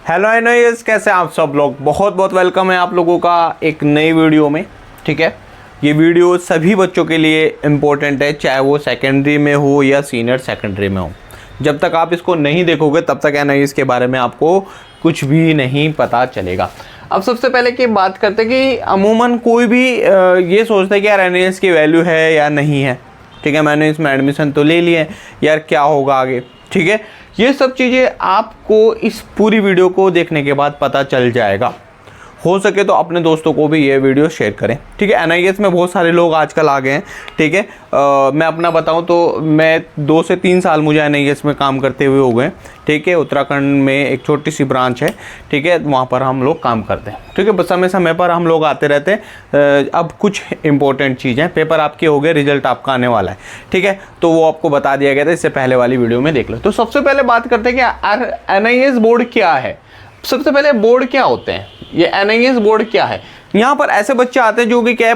Hello NIS, कैसे आप सब लोग। बहुत बहुत वेलकम है आप लोगों का एक नई वीडियो में। ठीक है, ये वीडियो सभी बच्चों के लिए इम्पोर्टेंट है, चाहे वो सेकेंडरी में हो या सीनियर सेकेंडरी में हो। जब तक आप इसको नहीं देखोगे तब तक एनआईएस के बारे में आपको कुछ भी नहीं पता चलेगा। अब सबसे पहले की बात करते हैं कि अमूमन कोई भी ये सोचता है कि यार एनआईएस की वैल्यू है या नहीं है। ठीक है, मैंने इसमें एडमिशन तो ले लिया है, यार क्या होगा आगे। ठीक है, ये सब चीज़ें आपको इस पूरी वीडियो को देखने के बाद पता चल जाएगा। हो सके तो अपने दोस्तों को भी ये वीडियो शेयर करें। ठीक है, एनआईएस में बहुत सारे लोग आजकल आ गए हैं। ठीक है, मैं अपना बताऊं तो मैं 2 से 3 साल मुझे एनआईएस में काम करते हुए हो गए। ठीक है, उत्तराखंड में एक छोटी सी ब्रांच है। ठीक है, वहाँ पर हम लोग काम करते हैं। ठीक है, समय समय पर हम लोग आते रहते हैं। अब कुछ इंपॉर्टेंट चीज़ें, पेपर आपके हो गए, रिजल्ट आपका आने वाला है। ठीक है, तो वो आपको बता दिया गया था, इससे पहले वाली वीडियो में देख लो। तो सबसे पहले बात करते हैं कि एनआईएस बोर्ड क्या है। सबसे पहले बोर्ड क्या होते हैं, ये एनआईएस बोर्ड क्या है। यहाँ पर ऐसे बच्चे आते हैं जो कि क्या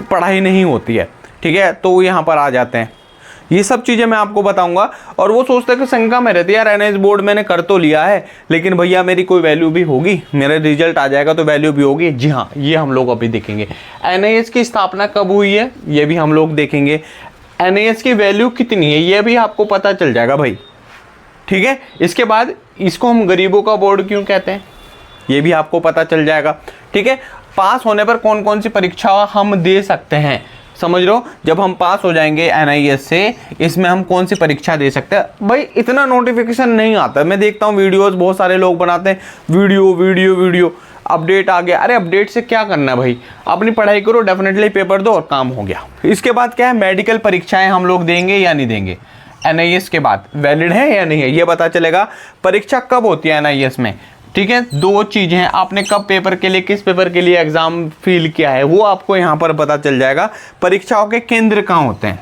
पढ़ाई नहीं होती है। ठीक है, तो वो यहाँ पर आ जाते हैं। ये सब चीज़ें मैं आपको बताऊंगा। और वो सोचते हैं कि शंका में रहती है, यार एनआईएस बोर्ड मैंने कर तो लिया है, लेकिन भैया मेरी कोई वैल्यू भी होगी, मेरा रिजल्ट आ जाएगा तो वैल्यू भी होगी। जी हाँ, ये हम लोग अभी देखेंगे। एनआईएस की स्थापना कब हुई है ये भी हम लोग देखेंगे। एनआईएस की वैल्यू कितनी है ये भी आपको पता चल जाएगा भाई। ठीक है, इसके बाद इसको हम गरीबों का बोर्ड क्यों कहते हैं ये भी आपको पता चल जाएगा। ठीक है, पास होने पर कौन कौन सी परीक्षा हम दे सकते हैं, समझ लो। जब हम पास हो जाएंगे एनआईएस से, इसमें हम कौन सी परीक्षा दे सकते हैं। भाई इतना नोटिफिकेशन नहीं आता, मैं देखता हूँ वीडियोस बहुत सारे लोग बनाते हैं, वीडियो वीडियो वीडियो अपडेट आ गया। अरे अपडेट से क्या करना है भाई, अपनी पढ़ाई करो, डेफिनेटली पेपर दो और काम हो गया। इसके बाद क्या है, मेडिकल परीक्षाएं हम लोग देंगे या नहीं देंगे। एनआईएस के बाद वैलिड है या नहीं है ये पता चलेगा। परीक्षा कब होती है एनआईएस में। ठीक है, 2 चीज़ें हैं, आपने कब पेपर के लिए, किस पेपर के लिए एग्जाम फील किया है, वो आपको यहाँ पर पता चल जाएगा। परीक्षाओं के केंद्र कहाँ होते हैं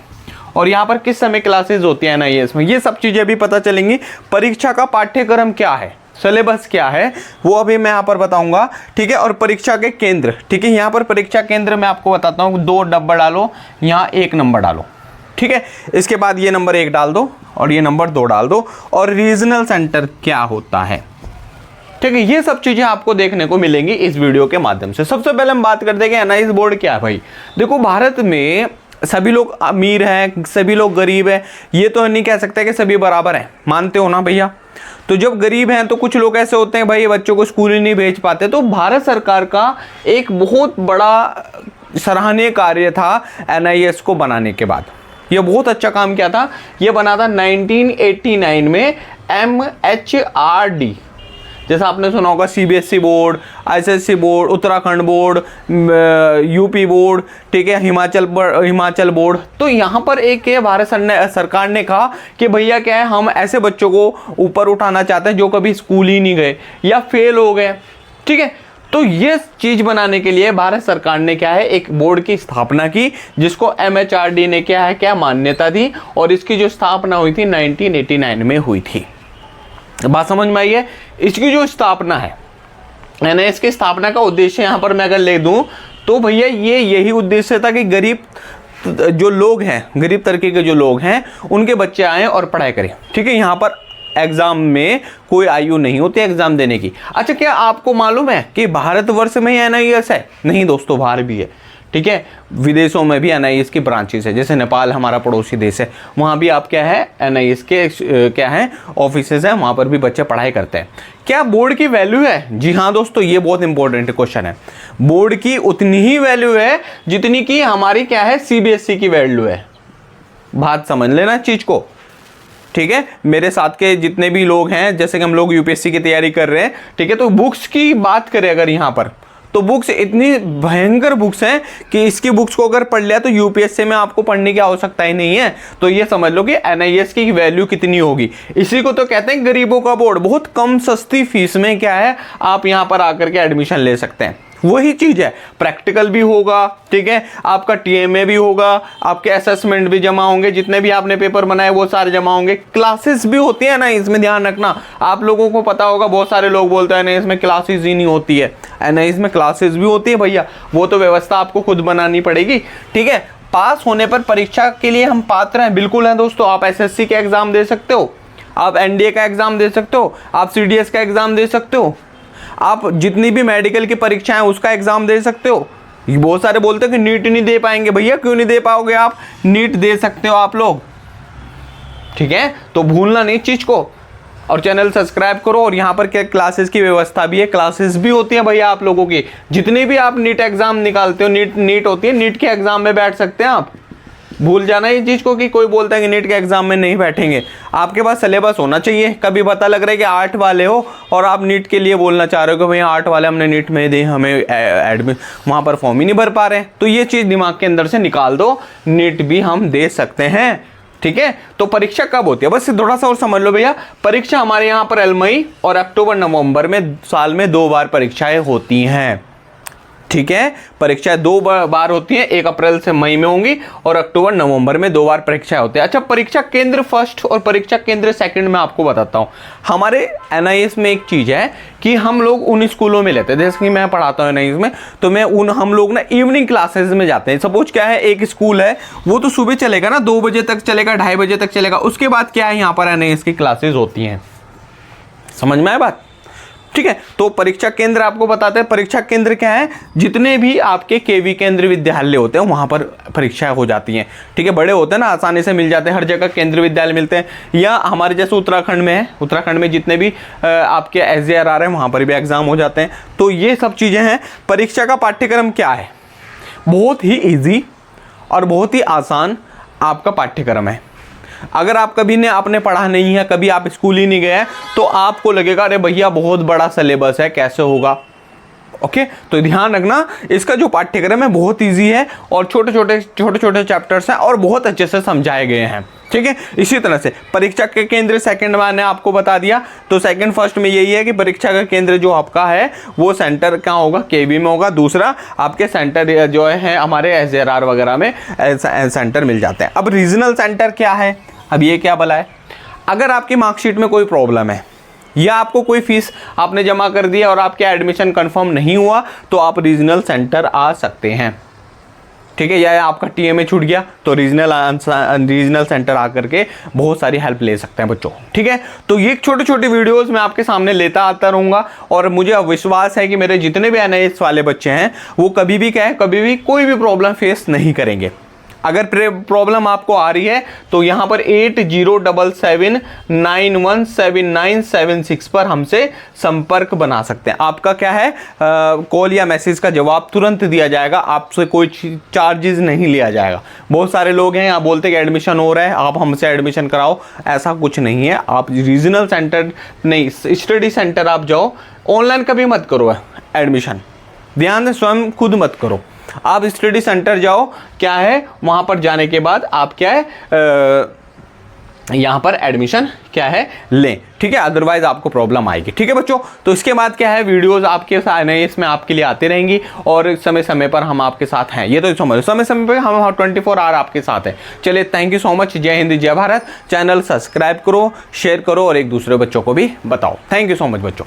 और यहाँ पर किस समय क्लासेस होती है एनआईएस में, ये सब चीज़ें भी पता चलेंगी। परीक्षा का पाठ्यक्रम क्या है, सिलेबस क्या है, वो अभी मैं यहाँ पर बताऊंगा। ठीक है, और परीक्षा के केंद्र। ठीक है, यहाँ पर परीक्षा केंद्र मैं आपको बताता हूँ, 2 डब्बा डालो, यहाँ 1 नंबर डालो। ठीक है, इसके बाद ये नंबर 1 डाल दो और ये नंबर 2 डाल दो। और रीजनल सेंटर क्या होता है। ठीक है, ये सब चीजें आपको देखने को मिलेंगी इस वीडियो के माध्यम से। सबसे पहले हम बात करते हैं कि एनआईएस बोर्ड क्या है। भाई देखो, भारत में सभी लोग अमीर हैं, सभी लोग गरीब हैं, ये तो नहीं कह सकते कि सभी बराबर हैं, मानते हो ना भैया। तो जब गरीब हैं तो कुछ लोग ऐसे होते हैं भाई बच्चों को स्कूल ही नहीं भेज पाते। तो भारत सरकार का एक बहुत बड़ा सराहनीय कार्य था एनआईएस को बनाने के बाद। ये बहुत अच्छा काम किया था, ये बना था 1989 में MHRD। जैसा आपने सुना होगा CBSE board, ICSE board, Uttarakhand board, UP board, ठीक है, हिमाचल बोर्ड। तो यहाँ पर एक भारत सरकार ने कहा कि भैया क्या है, हम ऐसे बच्चों को ऊपर उठाना चाहते हैं जो कभी स्कूल ही नहीं गए या फेल हो गए। ठीक है, तो ये चीज बनाने के लिए भारत सरकार ने क्या है, एक बोर्ड की स्थापना की, जिसको MHRD ने क्या है, क्या मान्यता दी। और इसकी जो स्थापना हुई थी 1989 में हुई थी। बात समझ में आई है। इसकी जो स्थापना है, एनआईएस की स्थापना का उद्देश्य यहां पर मैं अगर ले दूं तो भैया ये यही उद्देश्य था कि गरीब जो लोग हैं, गरीब तबके के जो लोग हैं, उनके बच्चे आए और पढ़ाई करें। ठीक है, यहाँ पर एग्जाम में कोई आयु नहीं होती एग्जाम देने की। अच्छा, क्या आपको मालूम है कि भारतवर्ष में ही एनआईएस है? नहीं दोस्तों, बाहर भी है। ठीक है, विदेशों में भी एनआईएस की ब्रांचेस है। जैसे नेपाल हमारा पड़ोसी देश है, वहाँ भी आप क्या है, एनआईएस के क्या है, ऑफिसेज हैं, वहाँ पर भी बच्चे पढ़ाई करते हैं। क्या बोर्ड की वैल्यू है? जी हाँ दोस्तों, ये बहुत इंपॉर्टेंट क्वेश्चन है। बोर्ड की उतनी ही वैल्यू है जितनी की हमारी क्या है, सीबीएसई की वैल्यू है। बात समझ लेना चीज को। ठीक है, मेरे साथ के जितने भी लोग हैं, जैसे कि हम लोग यूपीएससी की तैयारी कर रहे हैं, ठीक है, तो बुक्स की बात करें अगर यहाँ पर, तो बुक्स इतनी भयंकर बुक्स हैं कि इसकी बुक्स को अगर पढ़ लिया तो यूपीएससी में आपको पढ़ने की आवश्यकता ही नहीं है। तो ये समझ लो कि एनआईएस की वैल्यू कितनी होगी। इसी को तो कहते हैं गरीबों का बोर्ड। बहुत कम सस्ती फीस में क्या है, आप यहाँ पर आकर के एडमिशन ले सकते हैं। वही चीज है, प्रैक्टिकल भी होगा, ठीक है, आपका टीएमए भी होगा, आपके असेसमेंट भी जमा होंगे, जितने भी आपने पेपर बनाए वो सारे जमा होंगे। क्लासेस भी होती है ना, इसमें ध्यान रखना। आप लोगों को पता होगा, बहुत सारे लोग बोलते हैं इसमें क्लासेस ही नहीं होती है। इसमें क्लासेस भी होती है भैया, वो तो व्यवस्था आपको खुद बनानी पड़ेगी। ठीक है, पास होने पर परीक्षा के लिए हम पात्र हैं, बिल्कुल हैं दोस्तों। आप एसएससी के एग्जाम दे सकते हो, आप एनडीए का एग्ज़ाम दे सकते हो, आप सीडीएस का एग्ज़ाम दे सकते हो, आप जितनी भी मेडिकल की परीक्षाएं उसका एग्ज़ाम दे सकते हो। बहुत सारे बोलते हैं कि नीट नहीं दे पाएंगे, भैया क्यों नहीं दे पाओगे, आप नीट दे सकते हो आप लोग, ठीक है। तो भूलना नहीं चीज़ को, और चैनल सब्सक्राइब करो। और यहाँ पर क्या क्लासेस की व्यवस्था भी है, क्लासेस भी होती है भैया आप लोगों की। जितने भी आप नीट एग्ज़ाम निकालते हो, नीट होती है, नीट के एग्ज़ाम में बैठ सकते हैं आप। भूल जाना ये चीज़ को कि कोई बोलता है कि नीट के एग्ज़ाम में नहीं बैठेंगे। आपके पास सिलेबस होना चाहिए। कभी पता लग रहा है कि 8 वाले हो और आप नीट के लिए बोलना चाह रहे हो कि भैया 8 वाले हमने नीट में दे, हमें एडमिट वहाँ पर फॉर्म ही नहीं भर पा रहे हैं, तो ये चीज़ दिमाग के अंदर से निकाल दो, नीट भी हम दे सकते हैं, ठीक है। तो परीक्षा कब होती है, बस थोड़ा सा और समझ लो भैया। परीक्षा हमारे यहाँ पर मई और अक्टूबर नवंबर में साल में 2 बार परीक्षाएं होती हैं, ठीक है। परीक्षाएं 2 बार होती हैं, 1 अप्रैल से मई में होंगी और अक्टूबर नवंबर में 2 बार परीक्षाएं होती हैं। अच्छा, परीक्षा केंद्र फर्स्ट और परीक्षा केंद्र सेकंड में आपको बताता हूं। हमारे एनआईएस में एक चीज़ है कि हम लोग उन स्कूलों में लेते हैं, जैसे कि मैं पढ़ाता हूँ एनआईएस में, तो मैं हम लोग ना इवनिंग क्लासेस में जाते हैं। सपोज क्या है, एक स्कूल है वो तो सुबह चलेगा ना, 2 बजे तक चलेगा, 2:30 बजे तक चलेगा। उसके बाद क्या है, यहाँ पर एनआईएस की क्लासेज होती हैं। समझ में आया बात, ठीक है। तो परीक्षा केंद्र आपको बताते हैं। परीक्षा केंद्र क्या है, जितने भी आपके केवी केंद्र विद्यालय होते हैं वहां पर परीक्षाएं हो जाती हैं, ठीक है। बड़े होते हैं ना, आसानी से मिल जाते हैं, हर जगह केंद्र विद्यालय मिलते हैं। या हमारे जैसे उत्तराखंड में है, उत्तराखंड में जितने भी आपके SJRR है वहां पर भी एग्जाम हो जाते हैं। तो ये सब चीजें हैं। परीक्षा का पाठ्यक्रम क्या है, बहुत ही ईजी और बहुत ही आसान आपका पाठ्यक्रम है। अगर आप कभी ने आपने पढ़ा नहीं है, कभी आप स्कूल ही नहीं गए, तो आपको लगेगा अरे भैया बहुत बड़ा सिलेबस है, कैसे होगा। ओके, तो ध्यान रखना, इसका जो पाठ्यक्रम है बहुत इजी है और छोटे छोटे चैप्टर्स हैं और बहुत अच्छे से समझाए गए हैं, ठीक है। इसी तरह से परीक्षा के केंद्र सेकंड मैंने आपको बता दिया। तो सेकंड फर्स्ट में यही है कि परीक्षा का केंद्र जो आपका है वो सेंटर क्या होगा, केवी में होगा। दूसरा आपके सेंटर जो है हमारे SJRR वगैरह में सेंटर मिल जाते हैं। अब रीजनल सेंटर क्या है, अब ये क्या भला है, अगर आपकी मार्कशीट में कोई प्रॉब्लम है या आपको कोई फीस आपने जमा कर दिया और आपके एडमिशन कंफर्म नहीं हुआ, तो आप रीजनल सेंटर आ सकते हैं, ठीक है। या आपका TMA छूट गया तो रीजनल सेंटर आकर के बहुत सारी हेल्प ले सकते हैं बच्चों, ठीक है। तो ये छोटे वीडियोस मैं आपके सामने लेता आता रहूँगा और मुझे विश्वास है कि मेरे जितने भी NIS वाले बच्चे हैं वो कभी भी कभी भी कोई भी प्रॉब्लम फेस नहीं करेंगे। अगर प्रॉब्लम आपको आ रही है तो यहाँ पर 8077917976 पर हमसे संपर्क बना सकते हैं। आपका क्या है, कॉल या मैसेज का जवाब तुरंत दिया जाएगा, आपसे कोई चार्जेस नहीं लिया जाएगा। बहुत सारे लोग हैं यहाँ बोलते हैं कि एडमिशन हो रहा है आप हमसे एडमिशन कराओ, ऐसा कुछ नहीं है। आप रीजनल सेंटर नहीं, स्टडी सेंटर आप जाओ, ऑनलाइन कभी मत करो एडमिशन, ध्यान से स्वयं खुद मत करो। आप स्टडी सेंटर जाओ, क्या है वहां पर जाने के बाद आप क्या है यहां पर एडमिशन क्या है लें, ठीक है। अदरवाइज आपको प्रॉब्लम आएगी, ठीक है बच्चों। तो इसके बाद क्या है, वीडियोस आपके साथ इसमें आपके लिए आती रहेंगी और समय समय पर हम आपके साथ हैं, ये तो समझो, समय समय पर हम 24 आवर आपके साथ हैं। चलिए, थैंक यू सो मच। जय हिंद, जय भारत। चैनल सब्सक्राइब करो, शेयर करो और एक दूसरे बच्चों को भी बताओ। थैंक यू सो मच बच्चों।